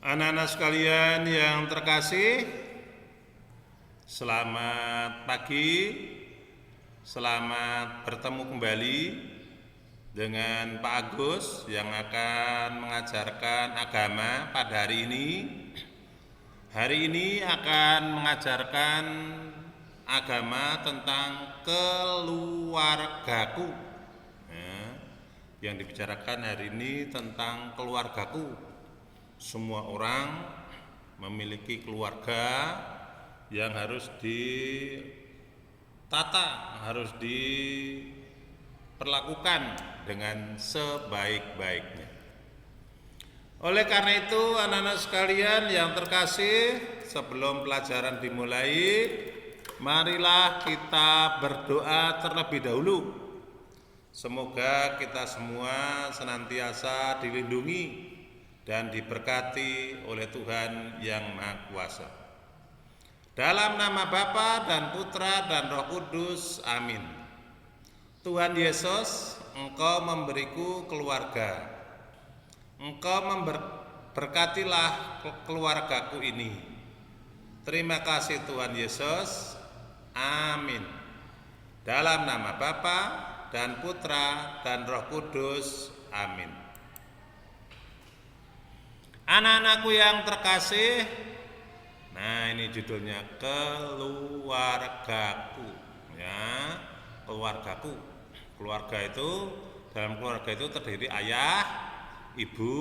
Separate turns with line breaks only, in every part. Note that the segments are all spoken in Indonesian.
Anak-anak sekalian yang terkasih, selamat pagi, selamat bertemu kembali dengan Pak Agus yang akan mengajarkan agama pada hari ini. Hari ini akan mengajarkan agama tentang keluargaku. Yang dibicarakan hari ini tentang keluargaku. Semua orang memiliki keluarga yang harus ditata, harus diperlakukan dengan sebaik-baiknya. Oleh karena itu, anak-anak sekalian yang terkasih, sebelum pelajaran dimulai, marilah kita berdoa terlebih dahulu. Semoga kita semua senantiasa dilindungi dan diberkati oleh Tuhan yang Maha Kuasa. Dalam nama Bapa dan Putra dan Roh Kudus, amin. Tuhan Yesus, Engkau memberiku keluarga. Engkau memberkatilah keluargaku ini. Terima kasih Tuhan Yesus, amin. Dalam nama Bapa dan Putra dan Roh Kudus, amin. Anak-anakku yang terkasih, nah ini judulnya keluargaku, ya, keluargaku. Keluarga itu, dalam keluarga itu terdiri ayah, ibu,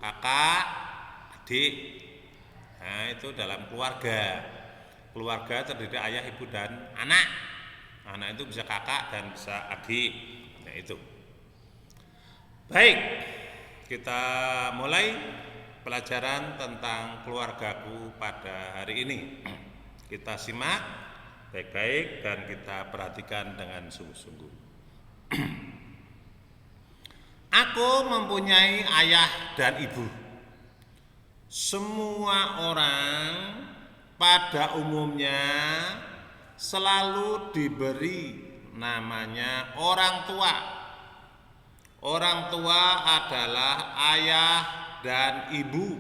kakak, adik. Nah itu dalam keluarga. Keluarga terdiri ayah, ibu dan anak. Anak itu bisa kakak dan bisa adik. Nah itu. Baik, kita mulai pelajaran tentang keluargaku pada hari ini. Kita simak baik-baik dan kita perhatikan dengan sungguh-sungguh. Aku mempunyai ayah dan ibu. Semua orang pada umumnya selalu diberi namanya orang tua. Orang tua adalah ayah dan ibu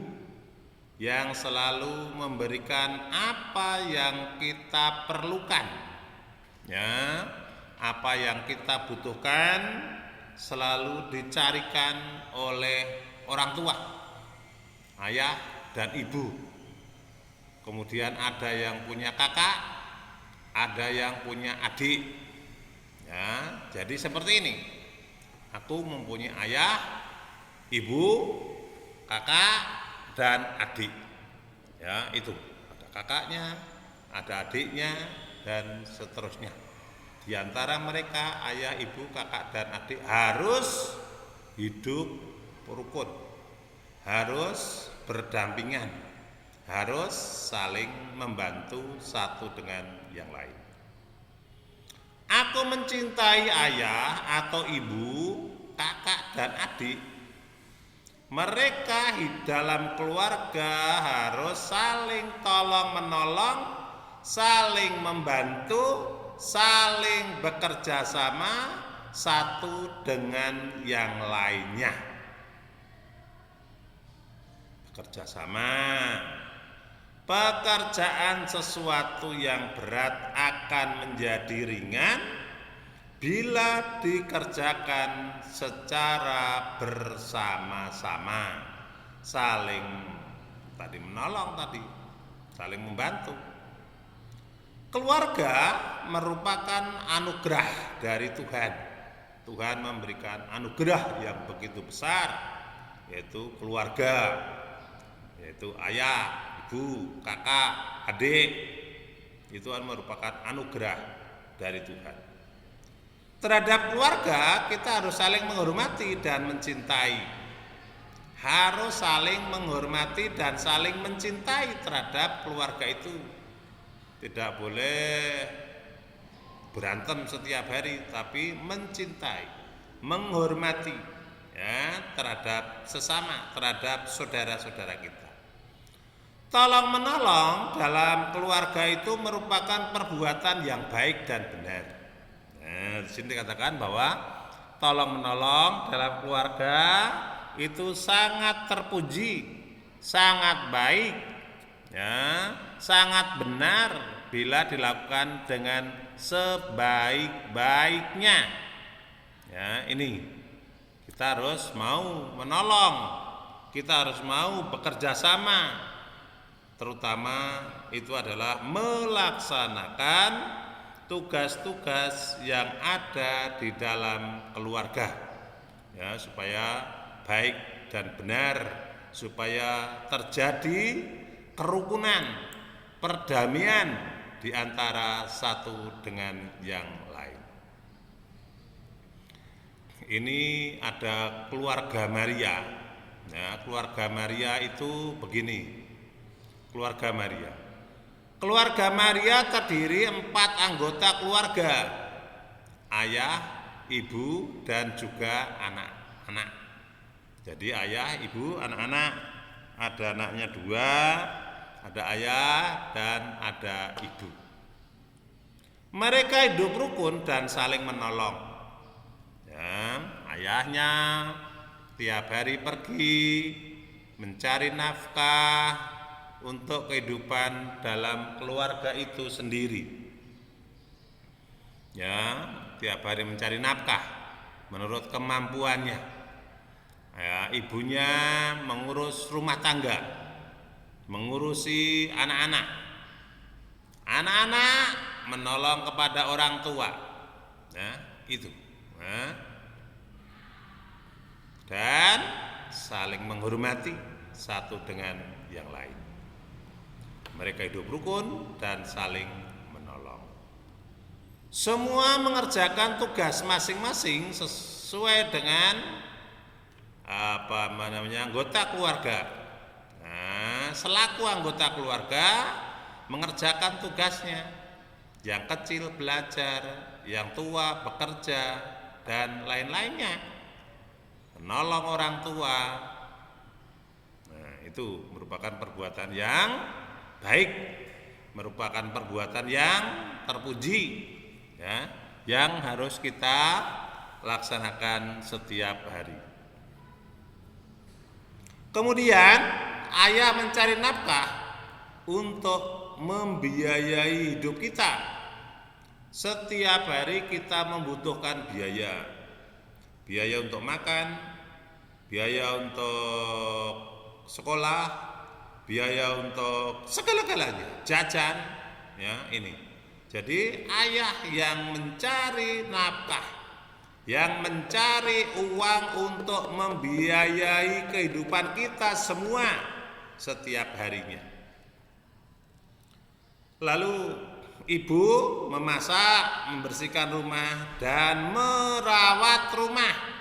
yang selalu memberikan apa yang kita perlukan, ya, apa yang kita butuhkan selalu dicarikan oleh orang tua, ayah dan ibu. Kemudian ada yang punya kakak, ada yang punya adik, ya. Jadi seperti ini. Aku mempunyai ayah, ibu, kakak dan adik, ya itu ada kakaknya, ada adiknya dan seterusnya. Di antara mereka ayah, ibu, kakak dan adik harus hidup rukun, harus berdampingan, harus saling membantu satu dengan yang lain. Aku mencintai ayah atau ibu, kakak dan adik. Mereka di dalam keluarga harus saling tolong-menolong, saling membantu, saling bekerja sama satu dengan yang lainnya. Bekerja sama. Pekerjaan sesuatu yang berat akan menjadi ringan bila dikerjakan secara bersama-sama, saling menolong, saling membantu. Keluarga merupakan anugerah dari Tuhan. Tuhan memberikan anugerah yang begitu besar, yaitu keluarga, yaitu ayah, ibu, kakak, adik. Itu merupakan anugerah dari Tuhan. Terhadap keluarga kita harus saling menghormati dan mencintai. Harus saling menghormati dan saling mencintai terhadap keluarga itu. Tidak boleh berantem setiap hari, tapi mencintai, menghormati, ya, terhadap sesama, terhadap saudara-saudara kita. Tolong menolong dalam keluarga itu merupakan perbuatan yang baik dan benar. Nah, di sini dikatakan bahwa tolong menolong dalam keluarga itu sangat terpuji sangat baik, ya, sangat benar bila dilakukan dengan sebaik-baiknya. Ya, ini kita harus mau menolong, kita harus mau bekerja sama, terutama itu adalah melaksanakan tugas-tugas yang ada di dalam keluarga, ya, supaya baik dan benar, supaya terjadi kerukunan, perdamaian di antara satu dengan yang lain. Ini ada keluarga Maria. Ya, keluarga Maria itu begini. Keluarga Maria. Keluarga Maria terdiri 4 anggota keluarga. Ayah, ibu, dan juga anak-anak. Jadi ayah, ibu, anak-anak. Ada anaknya 2, ada ayah dan ada ibu. Mereka hidup rukun dan saling menolong. Ya, ayahnya tiap hari pergi mencari nafkah untuk kehidupan dalam keluarga itu sendiri. Ya, tiap hari mencari nafkah menurut kemampuannya. Ya, ibunya mengurus rumah tangga, mengurusi anak-anak. Anak-anak menolong kepada orang tua. Ya, itu. Nah, dan saling menghormati satu dengan yang lain. Mereka hidup rukun dan saling menolong. Semua mengerjakan tugas masing-masing sesuai dengan anggota keluarga. Nah, selaku anggota keluarga mengerjakan tugasnya. Yang kecil belajar, yang tua bekerja, dan lain-lainnya. Menolong orang tua. Nah, itu merupakan perbuatan yang baik, merupakan perbuatan yang terpuji, ya, yang harus kita laksanakan setiap hari. Kemudian ayah mencari nafkah untuk membiayai hidup kita. Setiap hari kita membutuhkan biaya. Biaya untuk makan, biaya untuk sekolah, biaya untuk segala-galanya, jajan, ya, ini. Jadi ayah yang mencari nafkah, yang mencari uang untuk membiayai kehidupan kita semua setiap harinya. Lalu ibu memasak, membersihkan rumah, dan merawat rumah.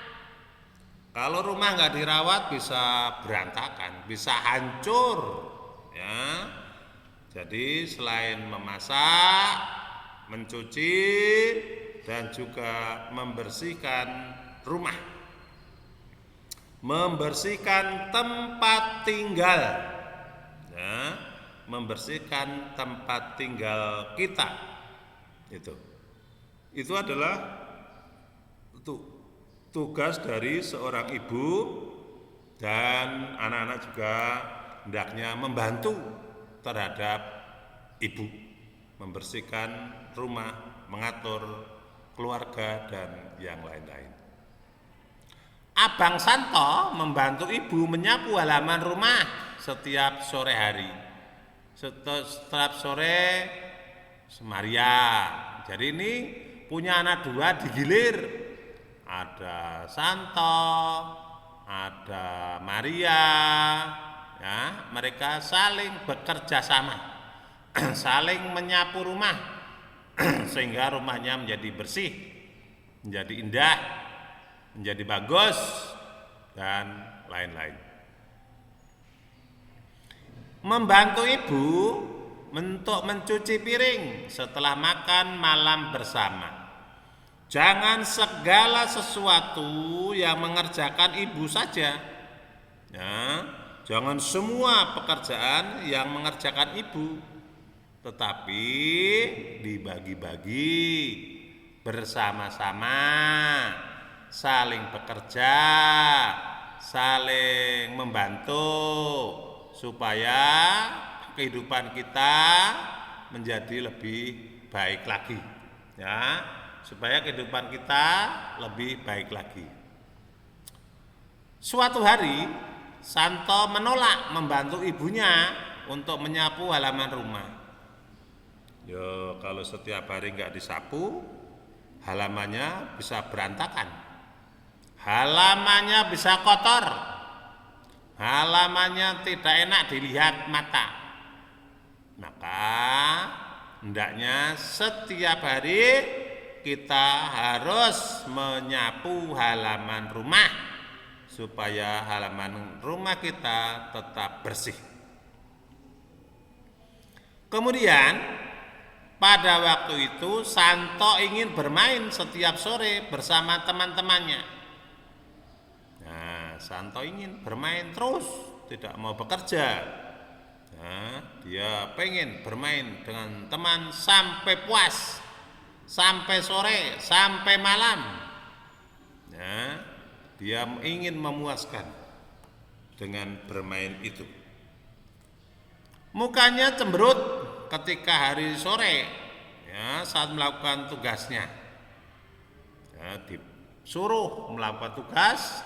Kalau rumah nggak dirawat bisa berantakan, bisa hancur, ya. Jadi selain memasak, mencuci, dan juga membersihkan rumah, membersihkan tempat tinggal, ya, membersihkan tempat tinggal kita, itu adalah tugas dari seorang ibu, dan anak-anak juga hendaknya membantu terhadap ibu, membersihkan rumah, mengatur keluarga, dan yang lain-lain. Abang Santo membantu ibu menyapu halaman rumah setiap sore hari. Setiap sore Maria. Jadi ini punya anak 2 digilir. Ada Santo, ada Maria, ya, mereka saling bekerja sama, saling menyapu rumah sehingga rumahnya menjadi bersih, menjadi indah, menjadi bagus, dan lain-lain. Membantu ibu untuk mencuci piring setelah makan malam bersama. Jangan segala sesuatu yang mengerjakan ibu saja, ya, jangan semua pekerjaan yang mengerjakan ibu, tetapi dibagi-bagi bersama-sama, saling bekerja, saling membantu, supaya kehidupan kita menjadi lebih baik lagi, ya, supaya kehidupan kita lebih baik lagi. Suatu hari Santo menolak membantu ibunya untuk menyapu halaman rumah. Yo, kalau setiap hari nggak disapu, halamannya bisa berantakan, halamannya bisa kotor, halamannya tidak enak dilihat mata. Maka hendaknya setiap hari kita harus menyapu halaman rumah supaya halaman rumah kita tetap bersih. Kemudian pada waktu itu Santo ingin bermain setiap sore bersama teman-temannya. Nah, Santo ingin bermain terus, tidak mau bekerja. Nah, dia pengen bermain dengan teman sampai puas, sampai sore, sampai malam. Nah, dia ingin memuaskan dengan bermain itu. Mukanya cemberut ketika hari sore, ya, saat melakukan tugasnya. Ya, disuruh melakukan tugas,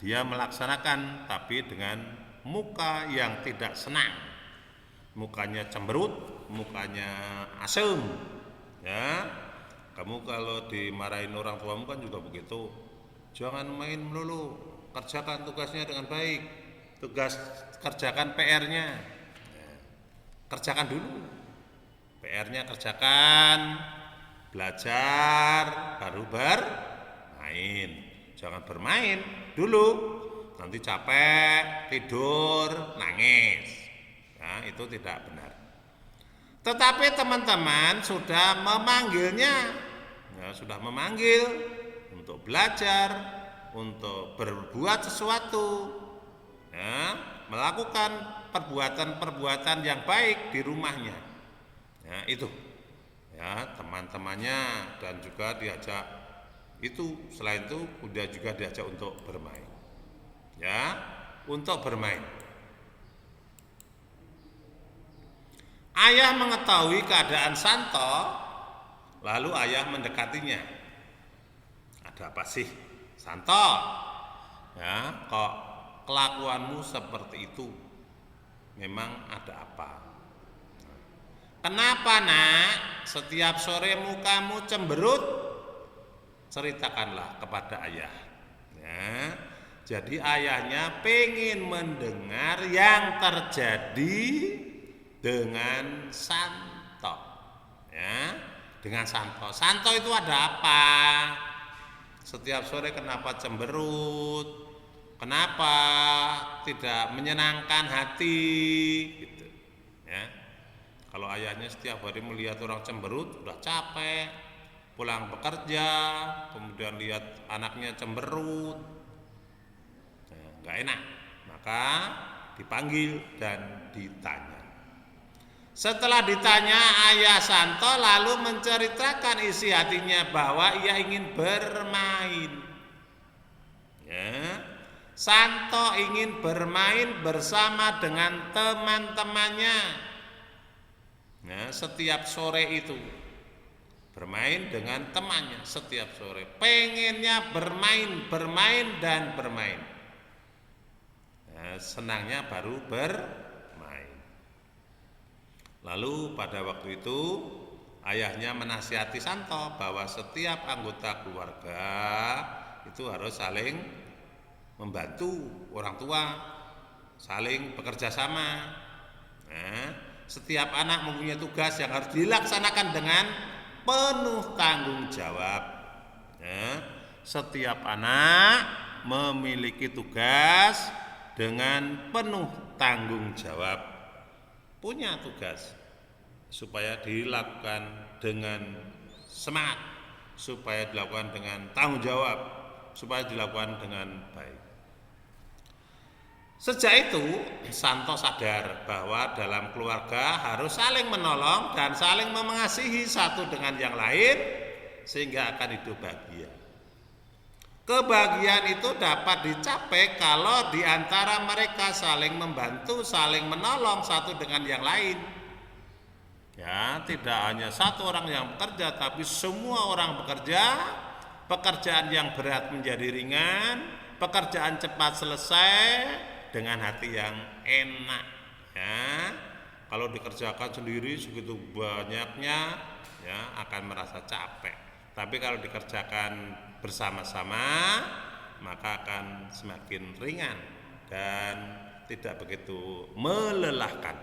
dia melaksanakan tapi dengan muka yang tidak senang. Mukanya cemberut, mukanya asem, ya. Kamu kalau dimarahin orang tuamu kan juga begitu. Jangan main melulu, kerjakan tugasnya dengan baik. Kerjakan PR-nya, ya. Kerjakan dulu PR-nya, kerjakan, belajar, baru bermain. Jangan bermain dulu, nanti capek, tidur, nangis. Nah, itu tidak benar. Tetapi teman-teman sudah memanggilnya, ya, sudah memanggil untuk belajar, untuk berbuat sesuatu, ya, melakukan perbuatan-perbuatan yang baik di rumahnya. Ya, itu, ya, teman-temannya dan juga diajak itu. Selain itu, udah juga diajak untuk bermain, ya, untuk bermain. Ayah mengetahui keadaan Santo, lalu ayah mendekatinya. Ada apa sih, Santo? Ya, kok kelakuanmu seperti itu? Memang ada apa? Kenapa, Nak? Setiap sore mukamu cemberut? Ceritakanlah kepada ayah. Ya, jadi ayahnya pengen mendengar yang terjadi dengan Santo, ya, dengan Santo. Santo itu ada apa? Setiap sore kenapa cemberut? Kenapa tidak menyenangkan hati? Gitu, ya. Kalau ayahnya setiap hari melihat orang cemberut, udah capek, pulang bekerja, kemudian lihat anaknya cemberut, nggak enak. Maka dipanggil dan ditanya. Setelah ditanya, ayah Santo lalu menceritakan isi hatinya bahwa ia ingin bermain. Ya, Santo ingin bermain bersama dengan teman-temannya. Ya, setiap sore itu bermain dengan temannya setiap sore. Pengennya bermain dan bermain. Ya, senangnya baru bermain. Lalu pada waktu itu ayahnya menasihati Santo bahwa setiap anggota keluarga itu harus saling membantu orang tua, saling bekerja sama. Nah, setiap anak mempunyai tugas yang harus dilaksanakan dengan penuh tanggung jawab. Nah, setiap anak memiliki tugas dengan penuh tanggung jawab. Punya tugas supaya dilakukan dengan semangat, supaya dilakukan dengan tanggung jawab, supaya dilakukan dengan baik. Sejak itu Santo sadar bahwa dalam keluarga harus saling menolong dan saling mengasihi satu dengan yang lain sehingga akan hidup bahagia. Kebahagiaan itu dapat dicapai kalau di antara mereka saling membantu, saling menolong satu dengan yang lain. Ya, tidak hanya satu orang yang bekerja, tapi semua orang bekerja. Pekerjaan yang berat menjadi ringan, pekerjaan cepat selesai dengan hati yang enak. Ya, kalau dikerjakan sendiri segitu banyaknya, ya akan merasa capek. Tapi kalau dikerjakan bersama-sama, maka akan semakin ringan dan tidak begitu melelahkan.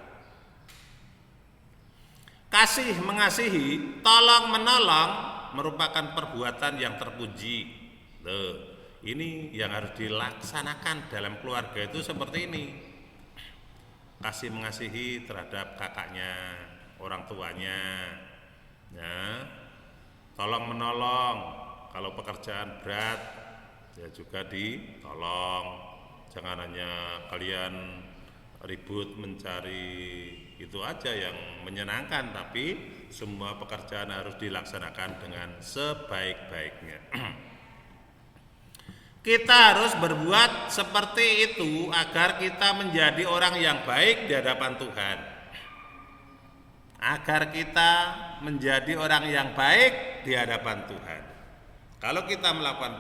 Kasih mengasihi, tolong menolong merupakan perbuatan yang terpuji. Ini yang harus dilaksanakan dalam keluarga itu seperti ini. Kasih mengasihi terhadap kakaknya, orang tuanya, ya. Tolong menolong, kalau pekerjaan berat ya juga ditolong. Jangan hanya kalian ribut mencari itu aja yang menyenangkan, tapi semua pekerjaan harus dilaksanakan dengan sebaik-baiknya. Kita harus berbuat seperti itu agar kita menjadi orang yang baik di hadapan Tuhan. Agar kita menjadi orang yang baik di hadapan Tuhan. Kalau kita melakukan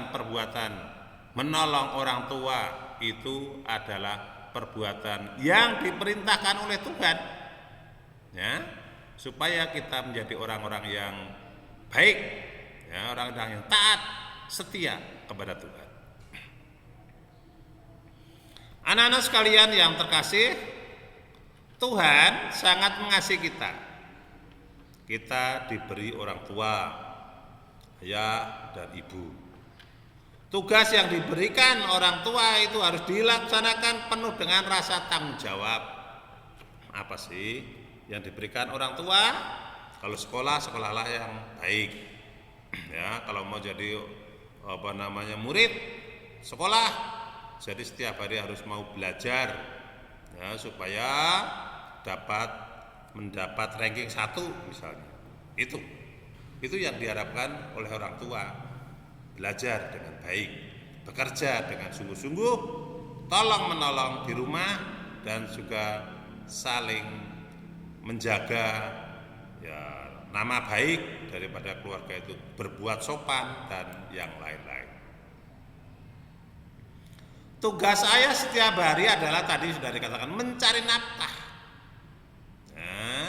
perbuatan menolong orang tua, itu adalah perbuatan yang diperintahkan oleh Tuhan, ya, supaya kita menjadi orang-orang yang baik, ya, orang-orang yang taat, setia kepada Tuhan. Anak-anak sekalian yang terkasih, Tuhan sangat mengasihi kita. Kita diberi orang tua, ayah dan ibu. Tugas yang diberikan orang tua itu harus dilaksanakan penuh dengan rasa tanggung jawab. Apa sih yang diberikan orang tua? Kalau sekolah, sekolahlah yang baik. Ya, kalau mau jadi murid, sekolah. Jadi setiap hari harus mau belajar, ya, supaya dapat mendapat ranking 1 misalnya. Itu yang diharapkan oleh orang tua. Belajar dengan baik, bekerja dengan sungguh-sungguh, tolong menolong di rumah, dan juga saling menjaga, ya, nama baik daripada keluarga itu, berbuat sopan dan yang lain-lain. Tugas ayah setiap hari adalah tadi sudah dikatakan mencari nafkah. Nah,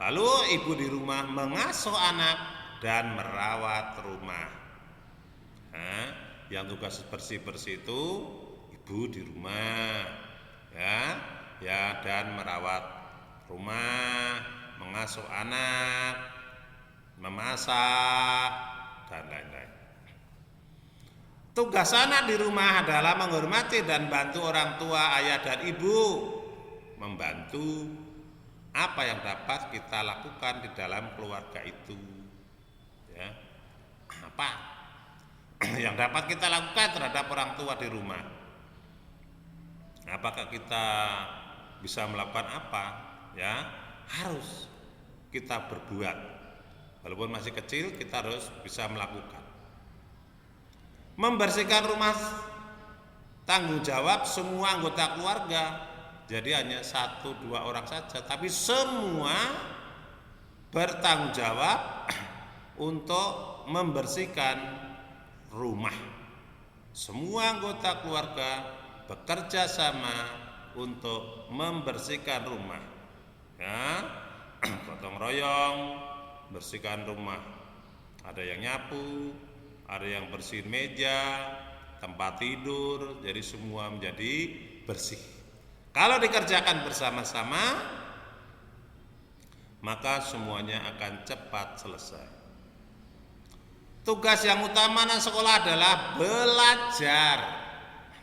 lalu ibu di rumah mengasuh anak dan merawat rumah. Nah, yang tugas bersih-bersih itu ibu di rumah, ya, dan merawat rumah, mengasuh anak, memasak, dan lain-lain. Tugas anak di rumah adalah menghormati dan bantu orang tua, ayah dan ibu, membantu apa yang dapat kita lakukan di dalam keluarga itu, ya. Apa yang dapat kita lakukan terhadap orang tua di rumah? Apakah kita bisa melakukan apa? Ya, harus kita berbuat. Walaupun masih kecil, kita harus bisa melakukan. Membersihkan rumah tanggung jawab semua anggota keluarga. Jadi hanya 1-2 orang saja, tapi semua bertanggung jawab untuk membersihkan rumah. Semua anggota keluarga bekerja sama untuk membersihkan rumah, ya, gotong royong bersihkan rumah. Ada yang nyapu, ada yang bersihin meja, tempat tidur, jadi semua menjadi bersih. Kalau dikerjakan bersama-sama, maka semuanya akan cepat selesai. Tugas yang utama anak sekolah adalah belajar.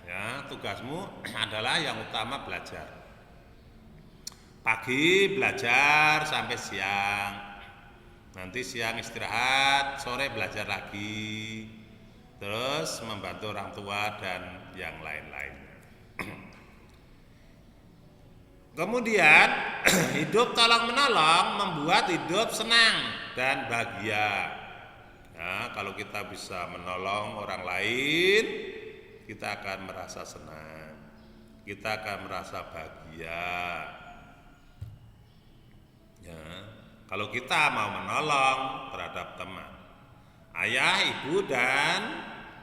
Ya, tugasmu adalah yang utama belajar. Pagi belajar sampai siang. Nanti siang istirahat, sore belajar lagi. Terus membantu orang tua dan yang lain-lain. Kemudian hidup tolong menolong membuat hidup senang dan bahagia. Ya, kalau kita bisa menolong orang lain, kita akan merasa senang, kita akan merasa bahagia. Ya, kalau kita mau menolong terhadap teman, ayah, ibu, dan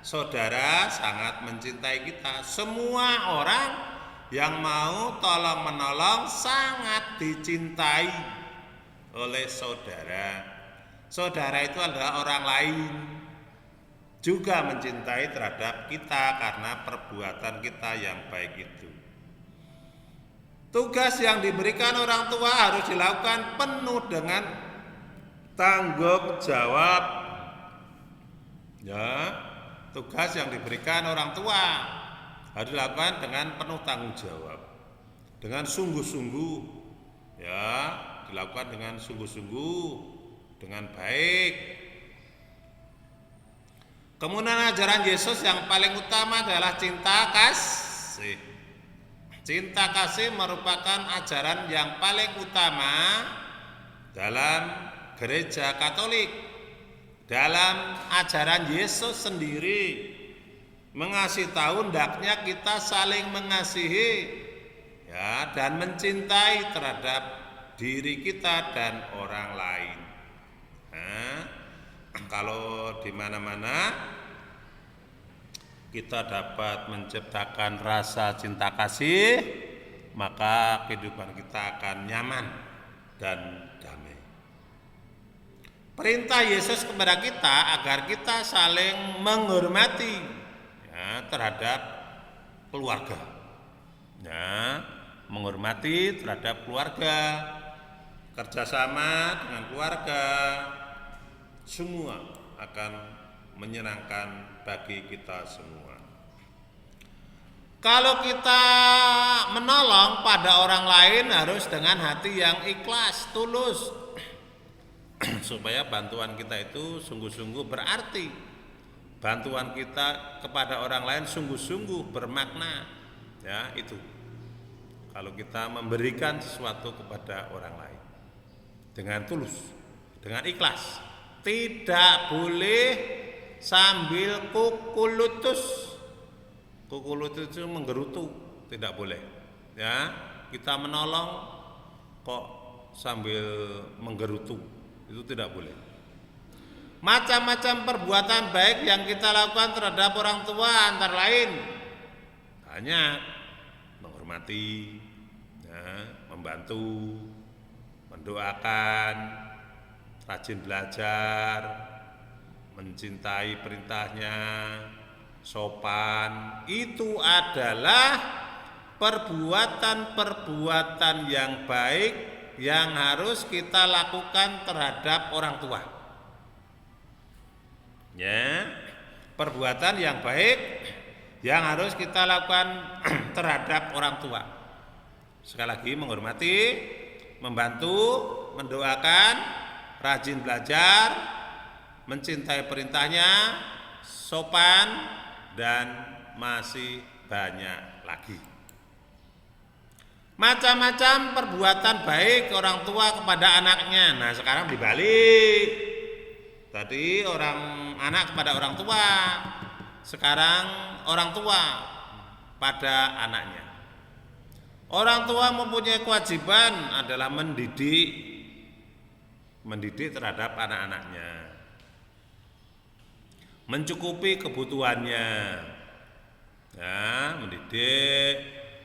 saudara sangat mencintai kita. Semua orang yang mau tolong menolong sangat dicintai oleh saudara. Saudara itu adalah orang lain juga mencintai terhadap kita karena perbuatan kita yang baik itu. Tugas yang diberikan orang tua harus dilakukan penuh dengan tanggung jawab. Ya, tugas yang diberikan orang tua harus dilakukan dengan penuh tanggung jawab, dengan sungguh-sungguh. Ya, dilakukan dengan sungguh-sungguh, dengan baik. Kemudian ajaran Yesus yang paling utama adalah cinta kasih. Cinta kasih merupakan ajaran yang paling utama dalam gereja Katolik. Dalam ajaran Yesus sendiri mengasih tahu hendaknya kita saling mengasihi, ya, dan mencintai terhadap diri kita dan orang lain. Nah, kalau di mana-mana kita dapat menciptakan rasa cinta kasih, maka kehidupan kita akan nyaman dan damai. Perintah Yesus kepada kita agar kita saling menghormati, ya, terhadap keluarga. Ya, menghormati terhadap keluarga, kerjasama dengan keluarga, semua akan menyenangkan bagi kita semua. Kalau kita menolong pada orang lain harus dengan hati yang ikhlas, tulus, supaya bantuan kita itu sungguh-sungguh berarti. Bantuan kita kepada orang lain sungguh-sungguh bermakna. Ya, itu. Kalau kita memberikan sesuatu kepada orang lain dengan tulus, dengan ikhlas, tidak boleh sambil kuku lutut. Kuku lutut itu menggerutu, tidak boleh. Ya, kita menolong kok sambil menggerutu, itu tidak boleh. Macam-macam perbuatan baik yang kita lakukan terhadap orang tua antara lain banyak: menghormati, ya, membantu, mendoakan, rajin belajar, mencintai perintahnya, sopan. Itu adalah perbuatan-perbuatan yang baik yang harus kita lakukan terhadap orang tua. Ya, perbuatan yang baik yang harus kita lakukan terhadap orang tua. Sekali lagi, menghormati, membantu, mendoakan, rajin belajar, mencintai perintahnya, sopan, dan masih banyak lagi. Macam-macam perbuatan baik orang tua kepada anaknya. Nah, sekarang dibalik. Tadi anak kepada orang tua, sekarang orang tua pada anaknya. Orang tua mempunyai kewajiban adalah mendidik terhadap anak-anaknya, mencukupi kebutuhannya, ya,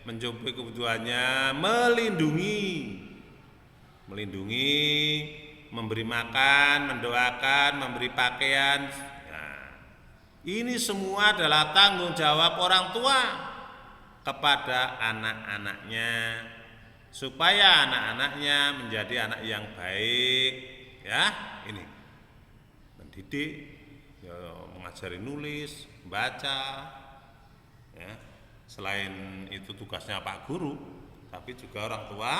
mencukupi kebutuhannya, melindungi, memberi makan, mendoakan, memberi pakaian. Nah, ini semua adalah tanggung jawab orang tua kepada anak-anaknya, supaya anak-anaknya menjadi anak yang baik. Ya, ini mendidik, ya, mengajari nulis, membaca. Ya, selain itu tugasnya Pak Guru, tapi juga orang tua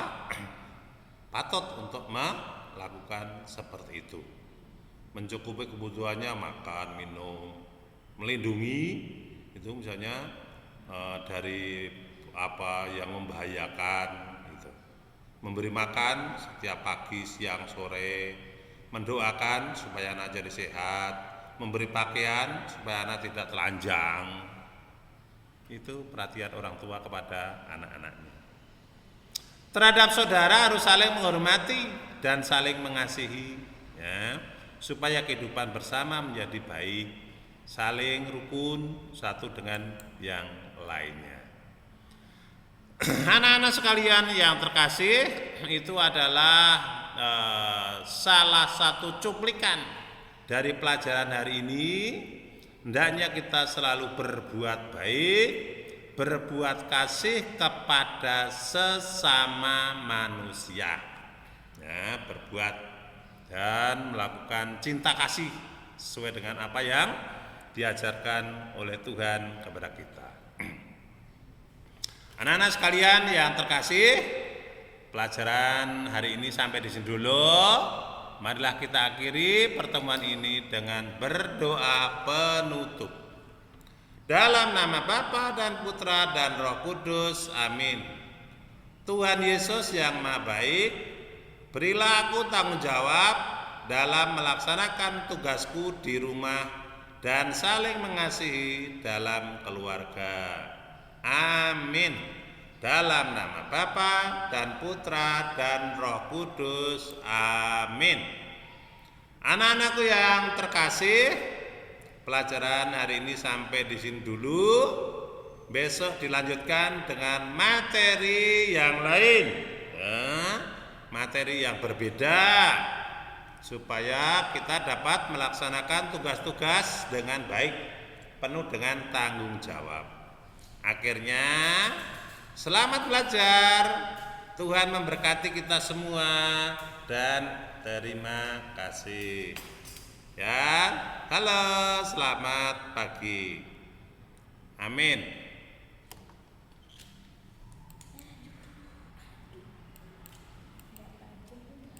patut untuk melakukan seperti itu. Mencukupi kebutuhannya, makan, minum, melindungi, itu misalnya dari apa yang membahayakan, itu. Memberi makan setiap pagi, siang, sore, mendoakan supaya anak jadi sehat, memberi pakaian supaya anak tidak telanjang. Itu perhatian orang tua kepada anak-anaknya. Terhadap saudara harus saling menghormati dan saling mengasihi, ya, supaya kehidupan bersama menjadi baik, saling rukun satu dengan yang lainnya. Anak-anak sekalian yang terkasih, itu adalah salah satu cuplikan dari pelajaran hari ini. Hendaknya kita selalu berbuat baik, berbuat kasih kepada sesama manusia, ya, berbuat dan melakukan cinta kasih sesuai dengan apa yang diajarkan oleh Tuhan kepada kita. Anak-anak sekalian yang terkasih, pelajaran hari ini sampai di sini dulu. Marilah kita akhiri pertemuan ini dengan berdoa penutup. Dalam nama Bapa dan Putra dan Roh Kudus, amin. Tuhan Yesus yang Maha Baik, berilah aku tanggung jawab dalam melaksanakan tugasku di rumah dan saling mengasihi dalam keluarga. Amin. Dalam nama Bapa dan Putra dan Roh Kudus, amin. Anak-anakku yang terkasih, pelajaran hari ini sampai di sini dulu. Besok dilanjutkan dengan materi yang lain, materi yang berbeda, supaya kita dapat melaksanakan tugas-tugas dengan baik, penuh dengan tanggung jawab. Akhirnya, selamat belajar. Tuhan memberkati kita semua dan terima kasih. Ya, halo, selamat pagi. Amin.